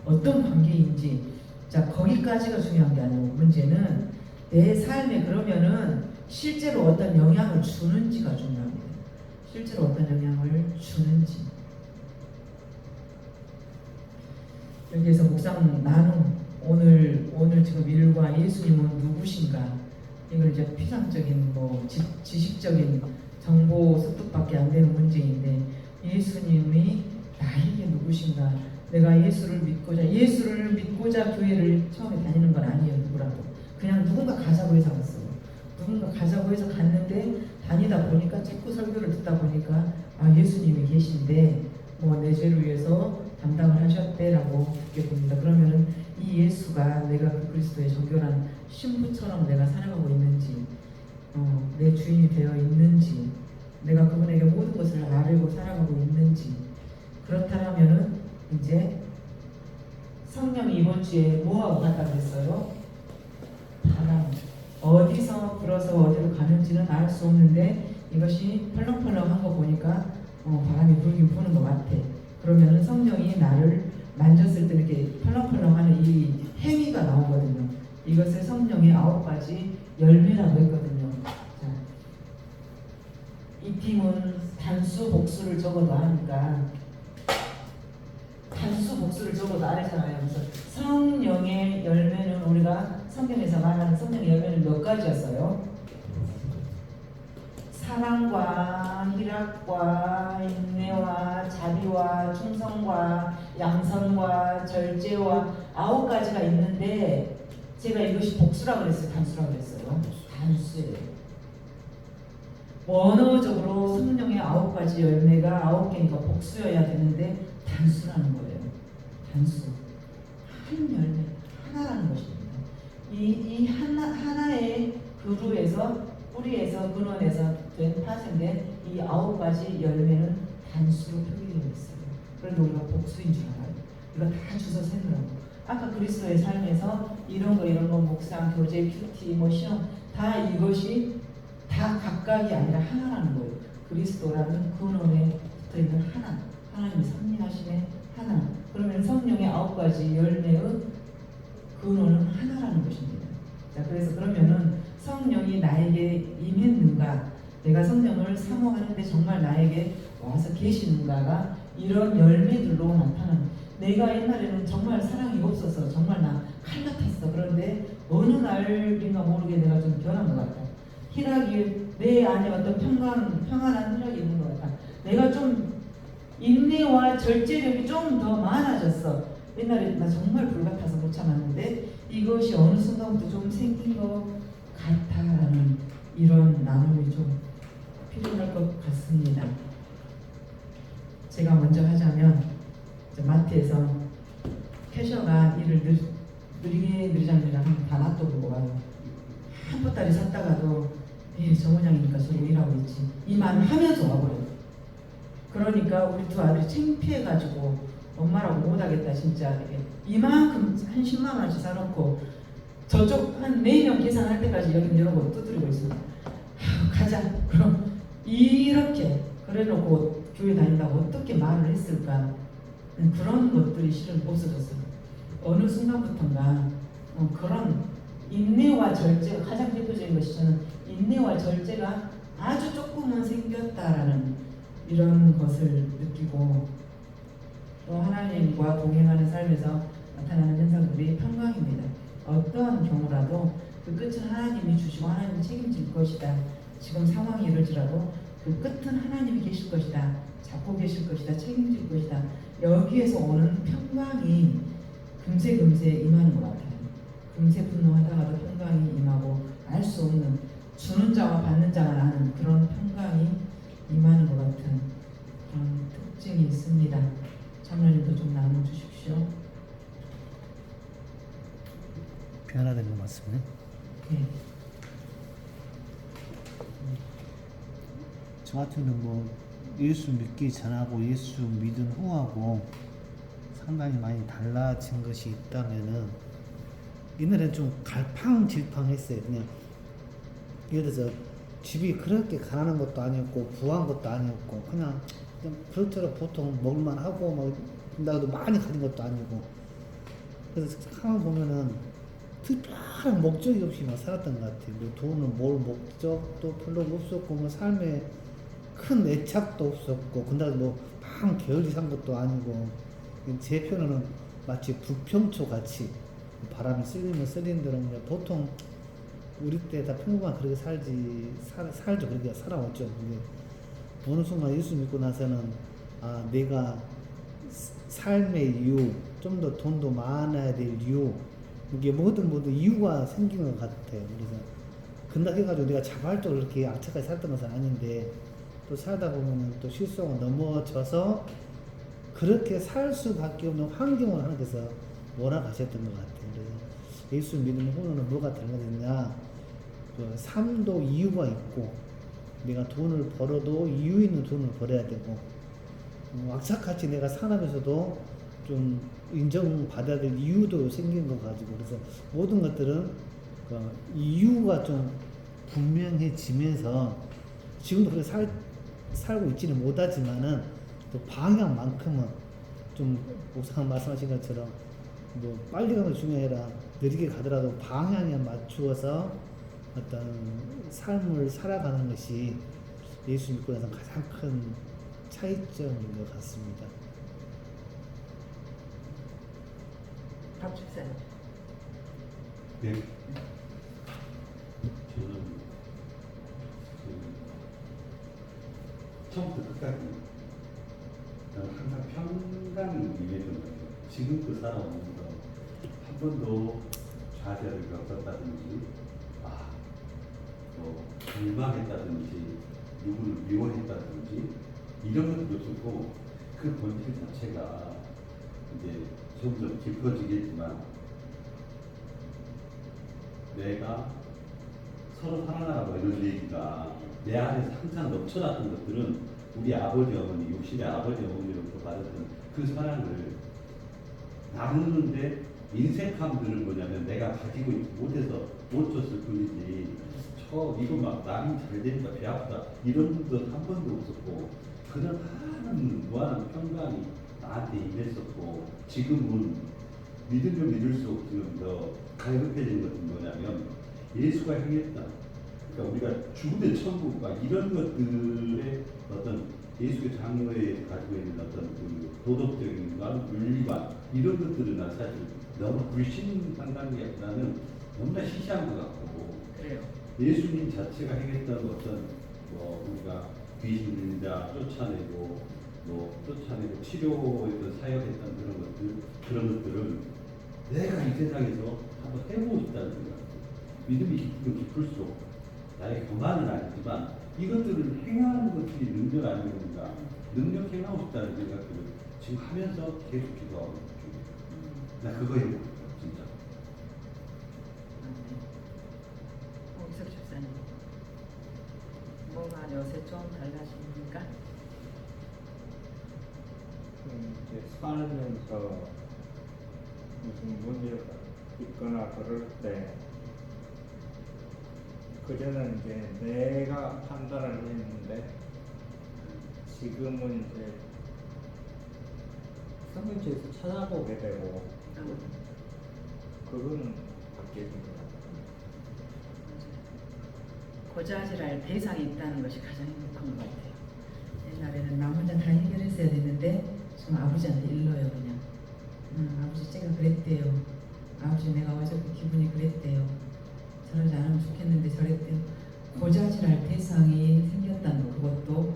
어떤 관계인지, 자 거기까지가 중요한 게 아니고 문제는 내 삶에 그러면은 실제로 어떤 영향을 주는지가 중요합니다. 실제로 어떤 영향을 주는지. 여기에서 묵상 나눔, 오늘 지금 일과 예수님은 누구신가, 이걸 이제 피상적인 지식적인 정보 습득밖에 안 되는 문제인데, 예수님이 나에게 누구신가, 내가 예수를 믿고자 교회를 처음에 다니는 건 아니에요. 누구라도 그냥 누군가 가자고 해서 갔어요. 누군가 가자고 해서 갔는데 다니다 보니까 자꾸 설교를 듣다 보니까 예수님이 계신데 내 죄를 위해서 담당을 하셨대라고 듣게 됩니다. 그러면은 이 예수가 내가 그 그리스도의 정결한 신부처럼 내가 살아가고 있는지, 내 주인이 되어 있는지, 내가 그분에게 모든 것을 알고 살아가고 있는지, 그렇다면은 이제 성령이 이번 주에 뭐하고 갔다 그랬어요? 바람. 어디서 불어서 어디로 가는지는 알 수 없는데 이것이 펄렁펄렁한 거 보니까 바람이 불긴 부는 것 같아. 그러면은 성령이 나를 만졌을 때 이렇게 펄렁펄렁하는 이 행위가 나오거든요. 이것을 성령의 9가지 열매라고 했거든요. 자, 이 팀은 단수 복수를 적어도 아니까 단수 복수를 적어도 아니잖아요. 그래서 성령의 열매는 우리가 성경에서 말하는 성령의 열매는 몇 가지였어요? 사랑과 희락과 인내와 자비와 충성과 양선과 절제와 9가지가 있는데 제가 이것이 복수라고 그랬어요? 단수라고 그랬어요? 단수예요. 원어적으로 성령의 9가지 열매가 9개니까 복수여야 되는데 단수라는 거예요. 단수. 한 열매, 하나라는 것입니다. 이 하나의 그루에서, 뿌리에서, 근원에서 파생된 이 9가지 열매는 단수로 표기되어 있어요. 그런데 우리가 복수인 줄 알아요. 이거 다 주워 세느라고. 아까 그리스도의 삶에서 이런 거 묵상, 교제, 큐티, 시험 다 이것이 다 각각이 아니라 하나라는 거예요. 그리스도라는 근원에 붙어있는 하나, 하나님이 선민하심의 하나. 그러면 성령의 9가지 열매의 근원은 하나라는 것입니다. 자, 그래서 그러면은 성령이 나에게 임했는가, 내가 성령을 사모하는데 정말 나에게 와서 계시는가가 이런 열매들로 나타나는. 내가 옛날에는 정말 사랑이 없어서 정말 나 칼 같았어. 그런데 어느 날인가 모르게 내가 좀 변한 것 같아. 희락이 내 안에 어떤 평안한 희락이 있는 것 같아. 내가 좀 인내와 절제력이 좀 더 많아졌어. 옛날에 나 정말 불같아서 못 참았는데 이것이 어느 순간부터 좀 생긴 것 같아라는 이런 나눔이 좀 필요할 것 같습니다. 제가 먼저 하자면 마트에서 캐셔가 일을 느리장 다 놔두고 와요. 한 보따리 샀다가도 정원장이니까 저러고 일하고 있지 이 말을 하면서 와버려요. 그러니까 우리 두 아들이 창피해가지고 엄마라고 못하겠다 진짜 이만큼 한 10만 원씩 사놓고 저쪽 한 4명 계산할 때까지 여기 이러고 두드리고 있어요. 가자. 그럼 이렇게 그래놓고 교회 다닌다고 어떻게 말을 했을까. 그런 것들이 실은 없어졌어요. 어느 순간부터인가 그런 인내와 절제가 가장 대표적인 것이 저는 인내와 절제가 아주 조금은 생겼다라는 이런 것을 느끼고 또 하나님과 동행하는 삶에서 나타나는 현상들이 평강입니다. 어떠한 경우라도 그 끝은 하나님이 주시고 하나님이 책임질 것이다. 지금 상황이 이럴지라도 그 끝은 하나님이 계실 것이다. 잡고 계실 것이다. 책임질 것이다. 여기에서 오는 평강이 금세 임하는 것 같아요. 금세 분노하다가도 평강이 임하고 알 수 없는 주는 자와 받는 자가 나는 그런 평강이 임하는 것 같은 그런 특징이 있습니다. 장로님도 좀 나눠주십시오. 변화된 것 맞습니다. 네. 저 같은 경우는 뭐 예수 믿기 전하고 예수 믿은 후하고 상당히 많이 달라진 것이 있다면은 옛날에는 좀 갈팡질팡했어요. 그냥 예를 들어서 집이 그렇게 가난한 것도 아니었고 부한 것도 아니었고 그냥 그렇더라도 보통 먹을만 하고 뭐 나도 많이 가진 것도 아니고 그래서 가만 보면은 특별한 목적이 없이 막 살았던 것 같아요. 뭐 돈은 뭘 목적도 별로 없었고 뭐 삶에 큰 애착도 없었고 근데 뭐방 게을리 산 것도 아니고 제 표현은 마치 부평초 같이 바람이 쓸리면 쓸린 대로 보통 우리 때 다 평범한 그렇게 살죠. 그렇게 살아왔죠. 근데 어느 순간 예수 믿고 나서는 내가 삶의 이유, 좀 더 돈도 많아야 될 이유, 이게 모든 이유가 생긴 것 같아요. 그래서 근다해가지고 내가 자발적으로 이렇게 악착같이 살던 것은 아닌데 또 살다 보면 또 실수하고 넘어져서 그렇게 살 수밖에 없는 환경을 하나님께서 몰아가셨던 것 같아요. 그래서 예수 믿는 후로는 뭐가 달라졌냐? 그 삶도 이유가 있고 내가 돈을 벌어도 이유 있는 돈을 벌어야 되고 악착같이 내가 살아면서도 좀 인정받아야 될 이유도 생긴 것 가지고 그래서 모든 것들은 이유가 좀 분명해지면서 지금도 그렇게 살고 있지는 못하지만은 또 방향만큼은 좀 목사님 말씀하신 것처럼 뭐 빨리 가는 게 중요해라 느리게 가더라도 방향에 맞추어서 어떤 삶을 살아가는 것이 예수 믿고 나서 가장 큰 차이점인 것 같습니다. 밥 주세요. 네. 저는 처음부터 끝까지 저는 항상 평강이 임했던 것 같아요. 지금껏 살아오면서 한 번도 좌절을 겪었다든지 절망했다든지 누구를 미워했다든지 이런 것도 없었고 그 본질 자체가 이제 점점 깊어지겠지만 내가 서로 사랑하라고 이런 얘기가 내 안에서 항상 넘쳐났던 것들은 우리 아버지 어머니 욕심의 아버지 어머니로부터 받았던 그 사랑을 나누는데 인색함들은 뭐냐면 내가 가지고 있지 못해서 못 줬을 뿐이지 이거 막 남이 잘 되니까 배 아프다 이런 것 한 번도 없었고 그런 무한한 평강이 나한테 임했었고 지금은 믿으면 믿을수록 지금 더 갈급해진 것은 뭐냐면 예수가 행했다. 그러니까 우리가 죽으면 천국 막 이런 것들의 어떤 예수의 장로에 가지고 있는 어떤 그 도덕적인 윤리관 이런 것들은 난 사실 너무 불신한 단계보다는 너무나 시시한 것 같고 그래요. 예수님 자체가 행했던 어떤 우리가 귀신 들린 자 쫓아내고 치료에서 사역했던 그런 것들을 내가 이 세상에서 한번 해보고 싶다는 생각. 믿음이 깊으면 깊을수록 나의 교만은 아니지만 이것들을 행하는 것들이 능력 아닙니까? 능력 행하고 싶다는 생각들을 지금 하면서 계속 기도하고 있습니다. 나 그거 해보고 싶어요, 진짜. 이석 집사님, 뭐가 요새 좀 달라집니까? 이제 살면서 무슨 문제가 있거나 그럴 때 그전에는 이제 내가 판단을 했는데 지금은 이제 성경책에서 찾아보게 되고 그거는 바뀌어진 것 같아요. 고자질할 대상이 있다는 것이 가장 행복한 것 같아요. 옛날에는 나 혼자 다 해결했어야 됐는데 지금 아버지한테 일러요 그냥. 아버지 제가 그랬대요. 아버지 내가 어저께 기분이 그랬대요. 저러지 않으면 좋겠는데 저랬대요. 고자질할 대상이 생겼다는 거, 그것도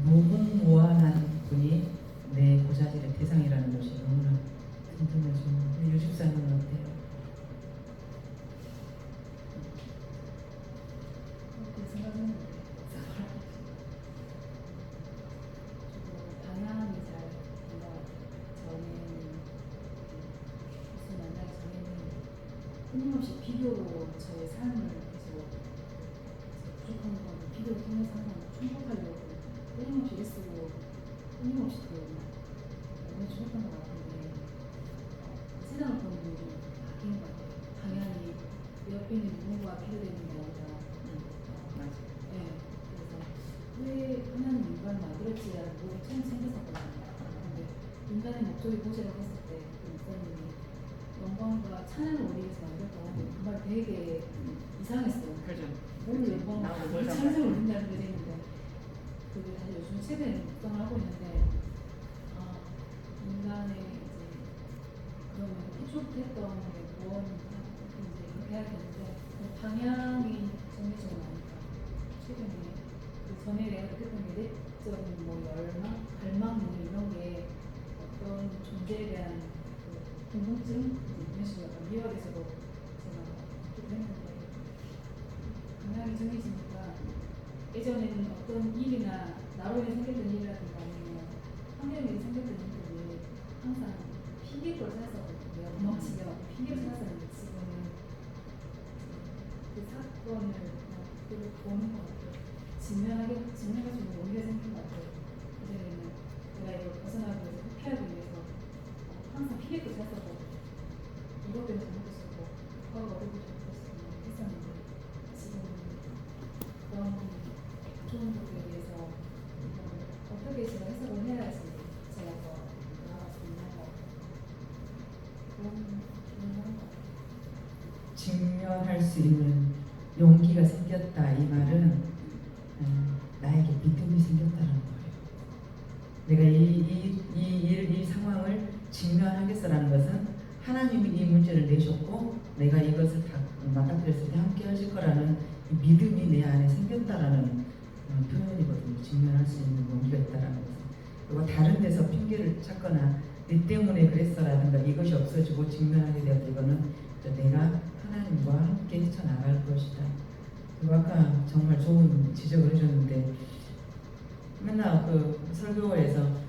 무궁무한한 분이 내 고자질의 대상이라는 것이 너무나 든든하죠. 유집사님은 어때요? 그렇게 생각했는데 방향이 잘 된다. 저는 무슨 만날 전에는 끊임없이 비교로 저의 삶을 계속 부족한 건 비교를 통해서 항상 충족하려고 끊임없이 애쓰고 끊임없이 너무 좋았던 것 같은데 세상을 보는 눈이 바뀐 것 같아요. 방향이 옆에 있는 누군가가 필요되는 게 아니라 맞아. 네, 그래서 왜 하나님 인간을 만들었지라는 물이 처음 생겼었거든요. 근데 인간의 목적이 무엇이라고 했을 때 목사님이 영광과 찬양을 우리 위해서 만들었다고 하는데 그 말 되게 이상했어요. 그죠. 뭘 영광과 나도 뭘 그런 찬양을 올린다는 게 있는데 그게 사실 요즘 최근에 묵상을 하고 있는데 인간의 이제 그러면 이쪽했던 게 무언인가 이제 이렇게 해야 되는데 그 방향이 정해지고 나니까 최근에 그 전에 내가 느꼈던 게 내적인 뭐 열망, 갈망 이런 게 어떤 존재에 대한 그 궁금증 이런 식으로 약간 미화돼서도 제가 느끼긴 했는데 방향이 정해지니까 예전에는 어떤 일이나 나로 인해 생겼던 일이라든가 아니면 환경에 인해 생겼던 일들이 항상 핑계거리 찾았었거든요. 엉망치게 핑계를 찾았었는데 지금은 그 사건을 그냥 보는 것 같아요. 직면할 수 있는 용기가 생긴 것 같아요. 그전에는 내가 이걸 벗어나기 위해서 회피하기 위해서 항상 핑계거리 찾았었거든요. 이것 때문에 잘못했었고 과거 어디도 잘못했었고 했었는데 지금은 그런 좋은 것들에 대해서 어떻게 제가 해석을 해야지 제가 더 나아갈 수 있는 것 그런 것 같아요. 직면할 수 있는 용기가 생겼다 이 말은 나에게 믿음이 생겼다는 거예요. 내가 이 상황을 직면하겠어라는 것은 하나님이 이 문제를 내셨고 내가 이것을 다 맞닥뜨렸을 때 함께 하실 거라는 이 믿음이 내 안에 생겼다라는 표현이거든요. 직면할 수 있는 용기가 있다라는 것은. 그리고 다른 데서 핑계를 찾거나 내 때문에 그랬어라든가 이것이 없어지고 직면하게 되었다. 이거는 내가 하나님과 함께 헤쳐나갈 것이다. 그리고 아까 정말 좋은 지적을 해줬는데 맨날 그 설교에서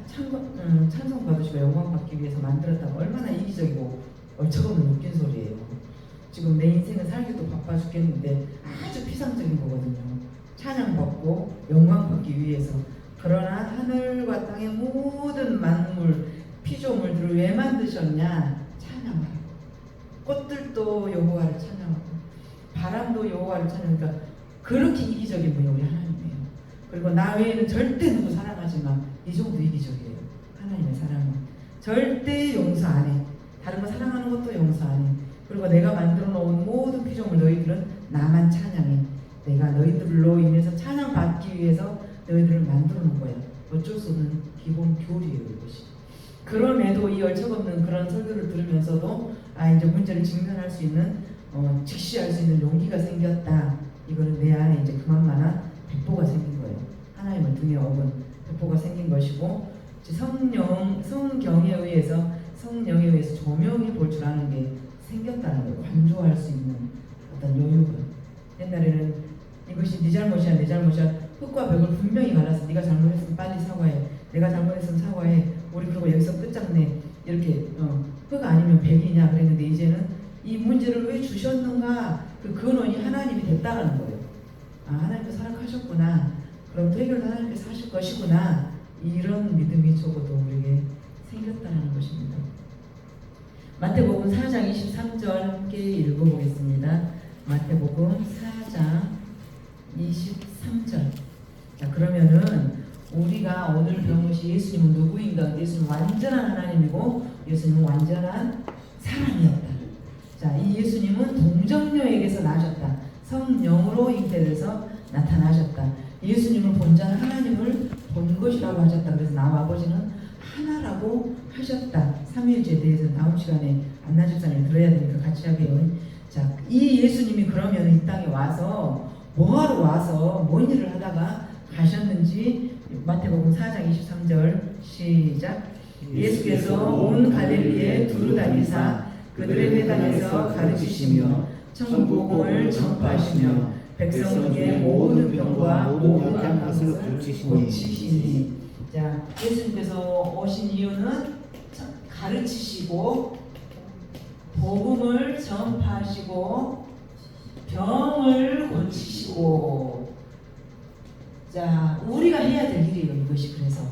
찬송 받으시고 영광 받기 위해서 만들었다고 얼마나 이기적이고 얼처없는 웃긴 소리예요. 지금 내 인생을 살기도 바빠 죽겠는데 아주 피상적인 거거든요. 찬양 받고 영광 받기 위해서. 그러나 하늘과 땅의 모든 만물 피조물들을 왜 만드셨냐? 찬양하고 꽃들도 여호와를 찬양하고 바람도 여호와를 찬양하니까 그렇게 이기적인 분이 우리 하나님이에요. 그리고 나 외에는 절대 누구 사랑하지만 이 정도 이기적이에요. 하나님의 사랑은 절대 용서 안 해. 다른 거 사랑하는 것도 용서 안 해. 그리고 내가 만들어 놓은 모든 피조물 너희들은 나만 찬양해. 내가 너희들로 인해서 찬양받기 위해서 너희들을 만들어 놓은 거야. 어쩔 수 없는 기본 교리예요 이것이. 그럼에도 이 얼척없는 그런 설교를 들으면서도 이제 문제를 직면할 수 있는 직시할 수 있는 용기가 생겼다. 이거는 내 안에 이제 그만한 백보가 생긴 거예요. 하나님을 등에 업은 백보가 생긴 것이고, 이제 성경에 의해서 조명해 볼 줄 아는 게 생겼다는 거예요. 관조할 수 있는 어떤 여유가. 옛날에는 이것이 네 잘못이야, 내 잘못이야. 흙과 벽을 분명히 갈라서 네가 잘못했으면 빨리 사과해. 내가 잘못했으면 사과해. 우리 그리고 여기서 끝장내. 이렇게 흙 아니면 백이냐 그랬는데, 이제는 이 문제를 왜 주셨는가 그 근원이 하나님이 됐다는 거예요. 아, 하나님께서 허락하셨구나. 그럼 또 해결도 하나님께서 하실 것이구나. 이런 믿음이 적어도 우리에게 생겼다는 것입니다. 마태복음 4장 23절 함께 읽어보겠습니다. 마태복음 4장 23절. 자, 그러면은 우리가 오늘 배운 것이 예수님은 누구인가? 예수님은 완전한 하나님이고 예수님은 완전한 사람이었다. 자, 이 예수님은 동정녀에게서 나셨다. 성령으로 잉태돼서 나타나셨다. 예수님은 본자는 하나님을 본 것이라고 하셨다. 그래서 나와 아버지는 하나라고 하셨다. 삼위일체에 대해서 다음 시간에 안나 집사님이 들어야 되니까 같이 하게요. 자, 이 예수님이 그러면 이 땅에 와서 뭐하러 와서 뭔 일을 하다가 가셨는지 마태복음 4장 23절 시작. 예수께서 온 갈릴리에 두루 다니사 그들의 회당에서 가르치시며 천국복음을 전파하시며 백성에게 모든 병과 모든 약한 것을 고치시니. 자, 예수님께서 오신 이유는 가르치시고 복음을 전파하시고 병을 고치시고. 자, 우리가 해야 될 일이에요. 이것이. 그래서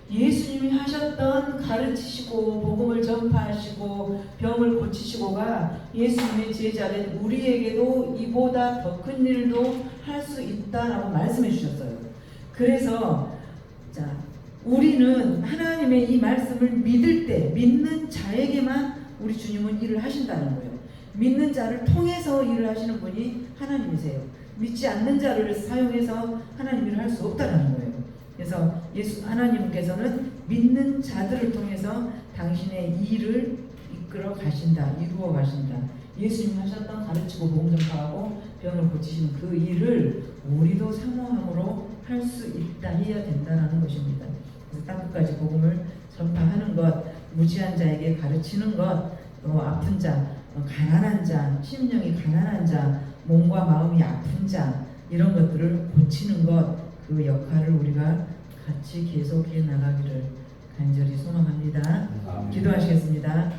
예수님이 하셨던 가르치시고 복음을 전파하시고 병을 고치시고가 예수님의 제자된 우리에게도 이보다 더 큰 일도 할 수 있다라고 말씀해 주셨어요. 그래서 자, 우리는 하나님의 이 말씀을 믿을 때 믿는 자에게만 우리 주님은 일을 하신다는 거예요. 믿는 자를 통해서 일을 하시는 분이 하나님이세요. 믿지 않는 자를 사용해서 하나님 일을 할 수 없다는 거예요. 그래서 하나님께서는 믿는 자들을 통해서 당신의 일을 이끌어 가신다, 이루어 가신다. 예수님이 하셨던 가르치고 복음 전파하고 병을 고치시는 그 일을 우리도 사모함으로 할 수 있다, 해야 된다는 것입니다. 그래서 땅끝까지 복음을 전파하는 것, 무지한 자에게 가르치는 것, 또 아픈 자, 가난한 자, 심령이 가난한 자, 몸과 마음이 아픈 자, 이런 것들을 고치는 것, 그 역할을 우리가 같이 계속해 나가기를 간절히 소망합니다. 기도하시겠습니다.